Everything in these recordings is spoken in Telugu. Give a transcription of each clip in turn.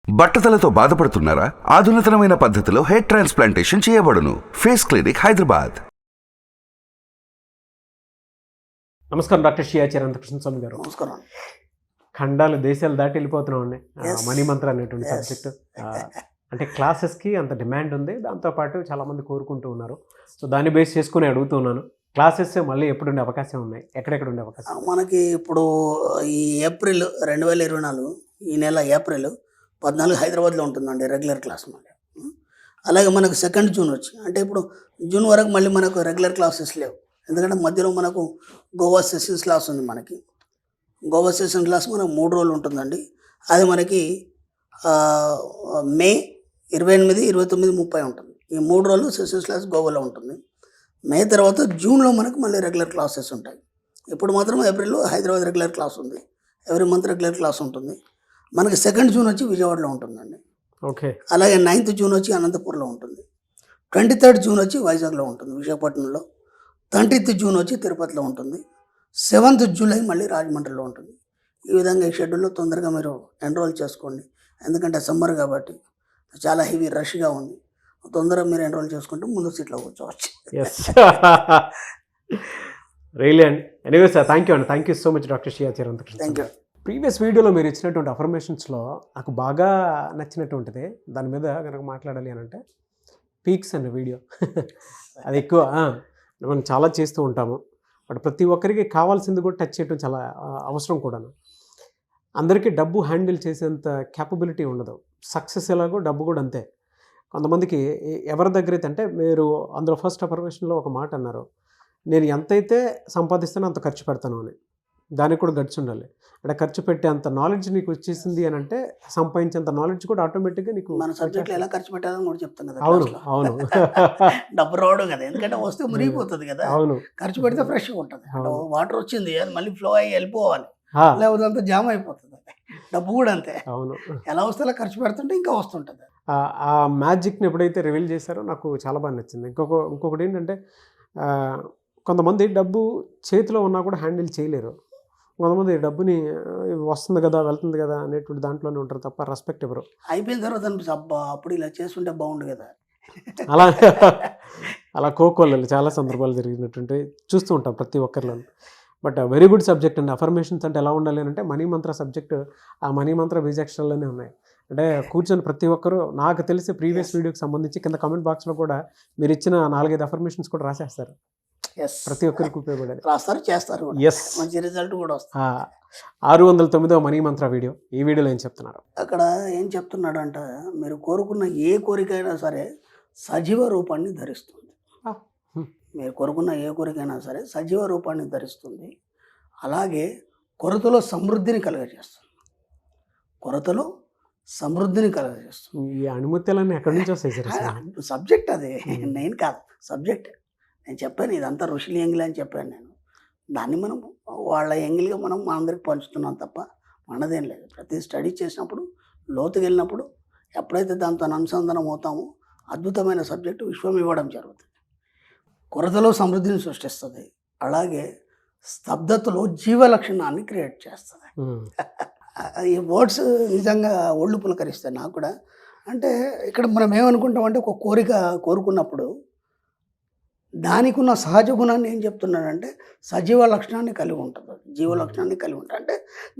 బట్టతలతో బాధపడుతున్నారా? ఆధునితనమైన పద్ధతిలో హెయిర్ ట్రాన్స్ప్లాంటేషన్ చేయబడును. Face clinic, Hyderabad. నమస్కారం డాక్టర్ షియా చిరంతకృష్ణ స్వామి గారు. నమస్కారం. ఖండాలు దేశాలు దాటి వెళ్ళిపోతున్నామండి. మనీ మంత్ర అనేటువంటి సబ్జెక్టు అంటే క్లాసెస్కి అంత డిమాండ్ ఉంది, దాంతోపాటు చాలామంది కోరుకుంటూ ఉన్నారు. సో దాన్ని బేస్ చేసుకుని అడుగుతున్నాను, క్లాసెస్ మళ్ళీ ఎప్పుడు ఉండే అవకాశం ఉన్నాయి, ఎక్కడెక్కడ ఉండే అవకాశం? మనకి ఇప్పుడు ఈ ఏప్రిల్ 2024 ఈ నెల ఏప్రిల్ 14 హైదరాబాద్లో ఉంటుందండి రెగ్యులర్ క్లాస్ మళ్ళీ. అలాగే మనకు 2 జూన్ వచ్చి, అంటే ఇప్పుడు జూన్ వరకు మళ్ళీ మనకు రెగ్యులర్ క్లాసెస్ లేవు. ఎందుకంటే మధ్యలో మనకు గోవా సెషన్స్ క్లాస్ ఉంది. మనకి గోవా సెషన్ క్లాస్ మనకు 3 రోజులు ఉంటుందండి. అది మనకి మే 28, 29, 30 ఉంటుంది. ఈ 3 రోజులు సెషన్స్ క్లాస్ గోవాలో ఉంటుంది. మే తర్వాత జూన్లో మనకు మళ్ళీ రెగ్యులర్ క్లాసెస్ ఉంటాయి. ఇప్పుడు మాత్రం ఏప్రిల్లో హైదరాబాద్ రెగ్యులర్ క్లాస్ ఉంది. ఎవ్రీ మంత్ రెగ్యులర్ క్లాస్ ఉంటుంది. మనకి 2 జూన్ వచ్చి విజయవాడలో ఉంటుందండి. ఓకే. అలాగే 9th జూన్ వచ్చి అనంతపూర్లో ఉంటుంది. 23rd జూన్ వచ్చి వైజాగ్లో ఉంటుంది, విశాఖపట్నంలో. 30th జూన్ వచ్చి తిరుపతిలో ఉంటుంది. 7th జూలై మళ్ళీ రాజమండ్రిలో ఉంటుంది. ఈ విధంగా ఈ షెడ్యూల్లో తొందరగా మీరు ఎన్రోల్ చేసుకోండి. ఎందుకంటే సమ్మర్ కాబట్టి చాలా హెవీ రష్గా ఉంది. తొందరగా మీరు ఎన్రోల్ చేసుకుంటే ముందు సీట్లో కూర్చోవచ్చు. ఎస్ రియలీ అండి. ఎనీవే సార్, థ్యాంక్ యూ అండి. Thank you so much doctor షియా చిరంతకృష్ణ. Thank you. ప్రీవియస్ వీడియోలో మీరు ఇచ్చినటువంటి అఫర్మేషన్స్లో నాకు బాగా నచ్చినటువంటిది, దాని మీద కనుక మాట్లాడాలి అని అంటే పీక్స్ అనే వీడియో. అది ఎక్కువ మనం చాలా చేస్తూ ఉంటాము, బట్ ప్రతి ఒక్కరికి కావాల్సింది కూడా టచ్ చేయడం చాలా అవసరం కూడాను. అందరికీ డబ్బు హ్యాండిల్ చేసేంత క్యాపబిలిటీ ఉండదు. సక్సెస్ ఎలాగో డబ్బు కూడా అంతే. కొంతమందికి ఎవరి దగ్గర అయితే, అంటే మీరు అందులో ఫస్ట్ అఫర్మేషన్లో ఒక మాట అన్నారు, నేను ఎంతైతే సంపాదిస్తానో అంత ఖర్చు పెడతాను అని. దానికి కూడా గట్స్ ఉండాలి. అంటే ఖర్చు పెట్టే అంత నాలెడ్జ్ నీకు వచ్చేసింది అని అంటే సంపాదించేంత నాలెడ్జ్ కూడా ఆటోమేటిక్గా నీకు మన సబ్జెక్ట్లో ఎలా ఖర్చు పెట్టాలని కూడా చెప్తాను కదా. అవును అవును డబ్బు రావడం కదా, ఎందుకంటే వస్తే మురిగిపోతుంది కదా. అవును, ఖర్చు పెడితే ఫ్రెష్గా ఉంటుంది. వాటర్ వచ్చింది అది మళ్ళీ ఫ్లో అయ్యి వెళ్ళిపోవాలి, ఆ, లేకపోతే అంతా జామ్ అయిపోతుంది. డబ్బు కూడా అంతే, అవును. ఎలా వస్తే అలా ఖర్చు పెడుతుంటే ఇంకా వస్తుంటుంది. ఆ మ్యాజిక్ని ఎప్పుడైతే రివీల్ చేశారో నాకు చాలా బాగా నచ్చింది. ఇంకొకటి ఏంటంటే, కొంతమంది డబ్బు చేతిలో ఉన్నా కూడా హ్యాండిల్ చేయలేరు. కొంతమంది డబ్బుని వస్తుంది కదా వెళ్తుంది కదా అనేటువంటి దాంట్లోనే ఉంటారు తప్ప రెస్పెక్ట్ ఎవరు. అయిపోయిన తర్వాత అనిపిస్తుంది, అబ్బా అప్పుడు ఇలా చేస్తుంటే బాగుండు కదా. అలా కోకోళ్ళు చాలా సందర్భాలు జరిగినటువంటి చూస్తూ ఉంటాం ప్రతి ఒక్కరిలో. బట్ వెరీ గుడ్ సబ్జెక్ట్ అండి. అఫర్మేషన్స్ అంటే ఎలా ఉండాలి అని అంటే మనీ మంత్ర సబ్జెక్ట్, ఆ మనీ మంత్ర బీజాక్షరాల్లోనే ఉన్నాయి. అంటే కూర్చొని ప్రతి ఒక్కరు, నాకు తెలిసి ప్రీవియస్ వీడియోకి సంబంధించి కింద కామెంట్ బాక్స్లో కూడా మీరు ఇచ్చిన 4-5 అఫర్మేషన్స్ కూడా రాసేస్తారు. ప్రతి ఒక్కరికి ఉపయోగపడేది రాస్తారు, చేస్తారు. ఎస్, మంచి రిజల్ట్ కూడా వస్తుంది. 609వ మనీ మంత్ర వీడియో. ఈ వీడియోలో ఏం చెప్తున్నారు? అక్కడ ఏం చెప్తున్నాడు అంటే, మీరు కోరుకున్న ఏ కోరికైనా సరే సజీవ రూపాన్ని ధరిస్తుంది. మీరు కోరుకున్న ఏ కోరికైనా సరే సజీవ రూపాన్ని ధరిస్తుంది. అలాగే కొరతలో సమృద్ధిని కలుగజేస్తుంది. కొరతలో సమృద్ధిని కలుగజేస్తుంది. ఈ అనుమతులన్నీ ఎక్కడి నుంచి వస్తాయి సార్? సబ్జెక్ట్ అది, నేను కాదు, సబ్జెక్ట్. నేను చెప్పాను ఇదంతా ఋషుల ఎంగిల్ అని చెప్పాను నేను. దాన్ని మనం వాళ్ళ ఎంగిల్గా మనం మనందరికి పంచుతున్నాం తప్ప మనదేం లేదు. ప్రతి స్టడీ చేసినప్పుడు, లోతుకి వెళ్ళినప్పుడు, ఎప్పుడైతే దాంతో అనుసంధానం అవుతామో అద్భుతమైన సబ్జెక్టు విశ్వం ఇవ్వడం జరుగుతుంది. కొరతలో సమృద్ధిని సృష్టిస్తుంది. అలాగే స్తబ్దతలో జీవ లక్షణాన్ని క్రియేట్ చేస్తుంది. ఈ వర్డ్స్ నిజంగా ఒళ్ళు పులకరిస్తాయి నాకు కూడా. అంటే ఇక్కడ మనం ఏమనుకుంటామంటే, ఒక కోరిక కోరుకున్నప్పుడు దానికి ఉన్న సహజ గుణాన్ని ఏం చెప్తున్నాడంటే సజీవ లక్షణాన్ని కలిగి ఉంటుంది. జీవ లక్షణాన్ని కలిగి ఉంటుంది అంటే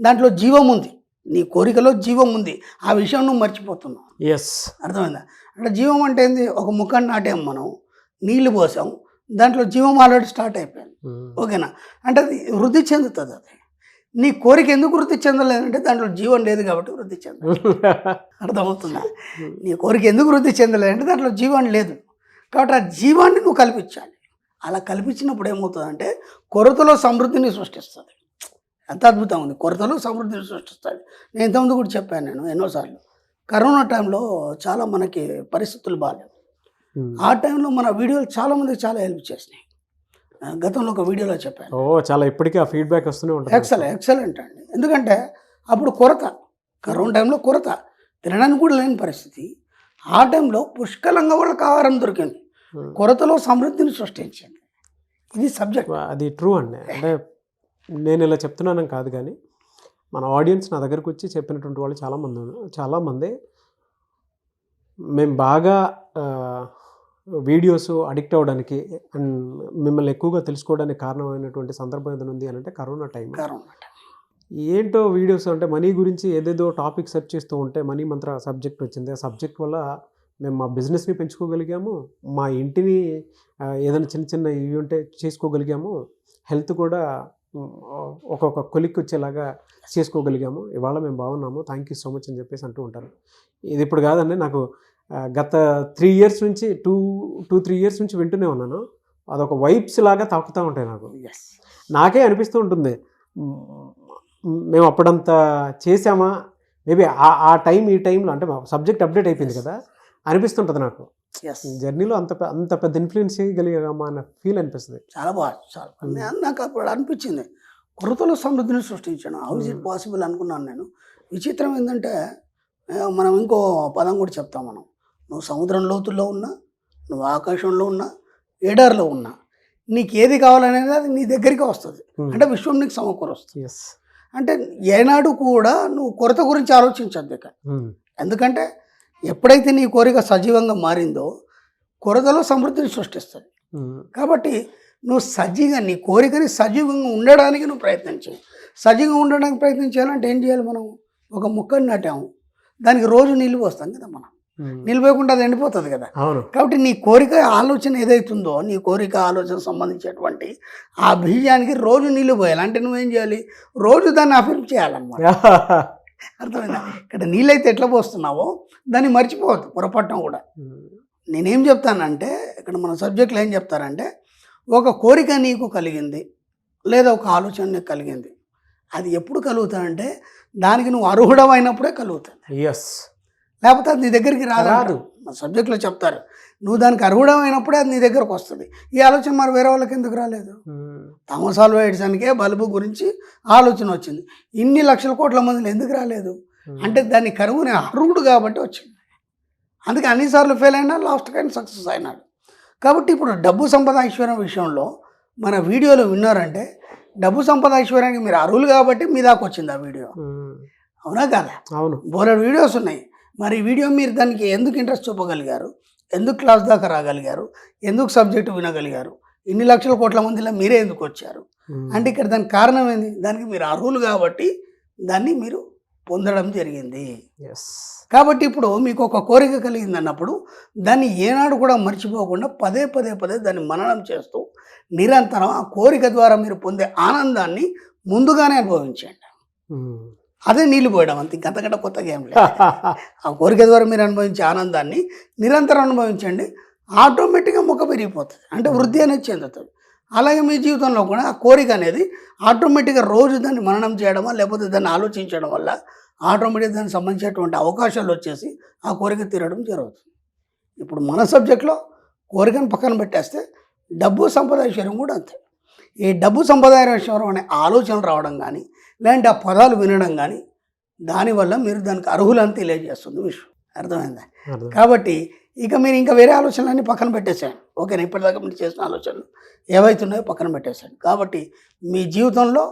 దాంట్లో జీవం ఉంది. నీ కోరికలో జీవం ఉంది, ఆ విషయం నువ్వు మర్చిపోతున్నావు. ఎస్, అర్థమైందా? అంటే జీవం అంటే ఏంది? ఒక ముఖాన్ని నాటాం మనం, నీళ్లు పోసాం, దాంట్లో జీవం ఆల్రెడీ స్టార్ట్ అయిపోయింది. ఓకేనా? అంటే అది వృద్ధి చెందుతుంది. అది నీ కోరిక ఎందుకు వృద్ధి చెందలేదంటే దాంట్లో జీవం లేదు కాబట్టి వృద్ధి చెందాలి. అర్థమవుతుందా? నీ కోరిక ఎందుకు వృద్ధి చెందలేదంటే దాంట్లో జీవం లేదు కాబట్టి ఆ జీవాన్ని నువ్వు కల్పించాలి. అలా కల్పించినప్పుడు ఏమవుతుందంటే కొరతలో సమృద్ధిని సృష్టిస్తుంది. ఎంత అద్భుతంగా ఉంది, కొరతలో సమృద్ధిని సృష్టిస్తుంది. నేను ఇంతకుముందు కూడా చెప్పాను, నేను ఎన్నోసార్లు. కరోనా టైంలో చాలా మనకి పరిస్థితులు బాగాలేవు. ఆ టైంలో మన వీడియోలు చాలామందికి చాలా హెల్ప్ చేసినాయి. గతంలో ఒక వీడియోలో చెప్పాను. చాలా ఇప్పటికీ ఆ ఫీడ్బ్యాక్ వస్తూనే ఉంటుంది. ఎక్సలెంట్ అండి. ఎందుకంటే అప్పుడు కొరత, కరోనా టైంలో కొరత, తినడానికి కూడా లేని పరిస్థితి. ఆ టైంలో పుష్కలంగా వాళ్ళకి ఆహారం దొరికింది. కొరతలో సమృద్ధిని సృష్టించింది. ఇది సబ్జెక్ట్. అది ట్రూ అండి. అంటే నేను ఇలా చెప్తున్నాను కాదు, కానీ మన ఆడియన్స్ నా దగ్గరకు వచ్చి చెప్పినటువంటి వాళ్ళు చాలామంది మేము బాగా వీడియోస్ అడిక్ట్ అవ్వడానికి అండ్ మిమ్మల్ని ఎక్కువగా తెలుసుకోవడానికి కారణమైనటువంటి సందర్భం ఏదైనా ఉంది అని అంటే కరోనా టైం. ఏంటో వీడియోస్ అంటే మనీ గురించి ఏదేదో టాపిక్ సెర్చ్ చేస్తూ ఉంటే మనీ మంత్ర సబ్జెక్ట్ వచ్చింది. ఆ సబ్జెక్ట్ వల్ల మేము మా బిజినెస్ని పెంచుకోగలిగాము, మా ఇంటిని ఏదైనా చిన్న చిన్న ఇవి ఉంటే చేసుకోగలిగాము, హెల్త్ కూడా ఒక్కొక్క కొలిక్కి వచ్చేలాగా చేసుకోగలిగాము. ఇవాళ మేము బాగున్నాము, థ్యాంక్ యూ సో మచ్ అని చెప్పేసి అంటూ ఉంటారు. ఇది ఇప్పుడు కాదండి, నాకు గత 3 years నుంచి 2-3 years నుంచి వింటూనే ఉన్నాను. అదొక వైబ్స్ లాగా తాకుతూ ఉంటాయి నాకు. నాకే అనిపిస్తూ ఉంటుంది, మేము అప్పుడంతా చేసామా, మేబీ ఆ టైం ఈ టైంలో అంటే సబ్జెక్ట్ అప్డేట్ అయిపోయింది కదా అనిపిస్తుంటుంది నాకు. జర్నీలో అంత పెద్ద ఇన్ఫ్లుయెన్స్ చేయగలిగామా అన్న ఫీల్ అనిపిస్తుంది. చాలా బాగా నాకు అప్పుడు అనిపించింది, కొరతలో సమృద్ధిని సృష్టించాను. హౌ ఇస్ ఇట్ పాసిబుల్ అనుకున్నాను నేను. విచిత్రం ఏంటంటే మనం ఇంకో పదం కూడా చెప్తాం. మనం నువ్వు సముద్రం లోతుల్లో ఉన్నా, నువ్వు ఆకాశంలో ఉన్నా, ఎడారిలో ఉన్నా, నీకు ఏది కావాలనేది అది నీ దగ్గరికి వస్తుంది. అంటే విశ్వం నీకు సమకూరుస్తుంది. అంటే ఏనాడు కూడా నువ్వు కొరత గురించి ఆలోచించద్దు ఇక. ఎందుకంటే ఎప్పుడైతే నీ కోరిక సజీవంగా మారిందో కొరతలో సమృద్ధిని సృష్టిస్తుంది. కాబట్టి నువ్వు నీ కోరికని సజీవంగా ఉండడానికి నువ్వు ప్రయత్నం చేయి. సజీవంగా ఉండడానికి ప్రయత్నం చేయాలంటే ఏం చేయాలి? మనం ఒక మొక్కని నాటాము, దానికి రోజు నీళ్ళు పోస్తాం కదా. మనం నీళ్ళు పోయకుండా అది ఎండిపోతుంది కదా. కాబట్టి నీ కోరిక ఆలోచన ఏదైతుందో, నీ కోరిక ఆలోచన సంబంధించినటువంటి ఆ బీజానికి రోజు నీళ్ళు పోయాలి. అంటే నువ్వేం చేయాలి? రోజు దాన్ని అఫిర్మ్ చేయాలన్నమాట. అర్థమైందా? ఇక్కడ నీళ్ళైతే ఎట్లా పోస్తున్నావో దాన్ని మర్చిపోవద్దు పొరపడటం కూడా. నేనేం చెప్తానంటే, ఇక్కడ మన సబ్జెక్టులు ఏం చెప్తారంటే, ఒక కోరిక నీకు కలిగింది లేదా ఒక ఆలోచన నీకు కలిగింది, అది ఎప్పుడు కలుగుతాయంటే దానికి నువ్వు అర్హుడమైనప్పుడే కలుగుతుంది. లేకపోతే అది నీ దగ్గరికి రాదు. మా సబ్జెక్టులో చెప్తారు, నువ్వు దానికి అర్హుడమైనప్పుడే అది నీ దగ్గరకు వస్తుంది. ఈ ఆలోచన మరి వేరే వాళ్ళకి ఎందుకు రాలేదు? థామస్ ఆల్వా ఎడిసన్కే బల్బు గురించి ఆలోచన వచ్చింది, ఇన్ని లక్షల కోట్ల మందిలో ఎందుకు రాలేదు? అంటే దాన్ని కనుగొనే అర్హుడు కాబట్టి వచ్చింది. అందుకే అన్నిసార్లు ఫెయిల్ అయినా లాస్ట్ కానీ సక్సెస్ అయినాడు. కాబట్టి ఇప్పుడు డబ్బు సంపద ఐశ్వర్యం విషయంలో మన వీడియోలో విన్నారంటే, డబ్బు సంపద ఐశ్వర్యానికి మీరు అర్హులు కాబట్టి మీ దాకా వచ్చింది ఆ వీడియో. అవునా కాదా? అవును, బోలెడు వీడియోస్ ఉన్నాయి. మరి ఈ వీడియో మీరు దానికి ఎందుకు ఇంట్రెస్ట్ చూపగలిగారు? ఎందుకు క్లాస్ దాకా రాగలిగారు? ఎందుకు సబ్జెక్టు వినగలిగారు? ఇన్ని లక్షల కోట్ల మందిలో మీరే ఎందుకు వచ్చారు? అంటే ఇక్కడ దానికి కారణం ఏంది? దానికి మీరు అర్హులు కాబట్టి దాన్ని మీరు పొందడం జరిగింది. కాబట్టి ఇప్పుడు మీకు ఒక కోరిక కలిగింది అన్నప్పుడు దాన్ని ఏనాడు కూడా మర్చిపోకుండా పదే దాన్ని మననం చేస్తూ నిరంతరం ఆ కోరిక ద్వారా మీరు పొందే ఆనందాన్ని ముందుగానే అనుభవించండి. అదే నీళ్ళు పోయడం, అంతే, ఇంకంతకంటే కొత్తగా ఏం లేదు. ఆ కోరిక ద్వారా మీరు అనుభవించే ఆనందాన్ని నిరంతరం అనుభవించండి. ఆటోమేటిక్గా మొక్క పెరిగిపోతుంది, అంటే వృద్ధి అనేది చెందుతుంది. అలాగే మీ జీవితంలో కూడా ఆ కోరిక అనేది ఆటోమేటిక్గా రోజు దాన్ని మననం చేయడమా లేకపోతే దాన్ని ఆలోచించడం వల్ల ఆటోమేటిక్గా దానికి సంబంధించినటువంటి అవకాశాలు వచ్చేసి ఆ కోరిక తీరడం జరుగుతుంది. ఇప్పుడు మన సబ్జెక్ట్లో కోరికను పక్కన పెట్టేస్తే డబ్బు సంపద ఐశ్వర్యం కూడా అంతే. ఈ డబ్బు సంపద ఐశ్వర్యం అనే ఆలోచన రావడం కానీ లేదంటే ఆ పదాలు వినడం కానీ దానివల్ల మీరు దానికి అర్హులని తెలియజేస్తుంది విషయం. అర్థమైందా? కాబట్టి ఇక మీరు ఇంకా వేరే ఆలోచనలన్నీ పక్కన పెట్టేసేయండి. ఓకేనా? ఇప్పటిదాకా మీరు చేసిన ఆలోచనలు ఏవైతున్నాయో పక్కన పెట్టేసేయండి. కాబట్టి మీ జీవితంలో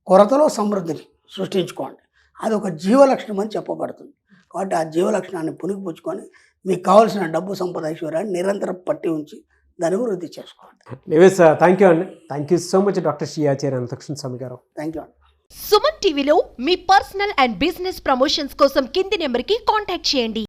కొరతలో సమృద్ధిని సృష్టించుకోండి. అది ఒక జీవలక్షణం అని చెప్పబడుతుంది. కాబట్టి ఆ జీవలక్షణాన్ని పుణికిపుచ్చుకొని మీకు కావాల్సిన డబ్బు సంపద ఐశ్వర్యాన్ని నిరంతరం పట్టి ఉంచి దాన్ని వృద్ధి చేసుకోండి. థ్యాంక్ యూ అండి. Thank you so much doctor Shri Acharya Anantakrishna Swami garu. Thank you అండి. సుమన్ టీవీలో మీ పర్సనల్ అండ్ బిజినెస్ ప్రమోషన్స్ కోసం కింది నెంబర్కి కాంటాక్ట్ చేయండి.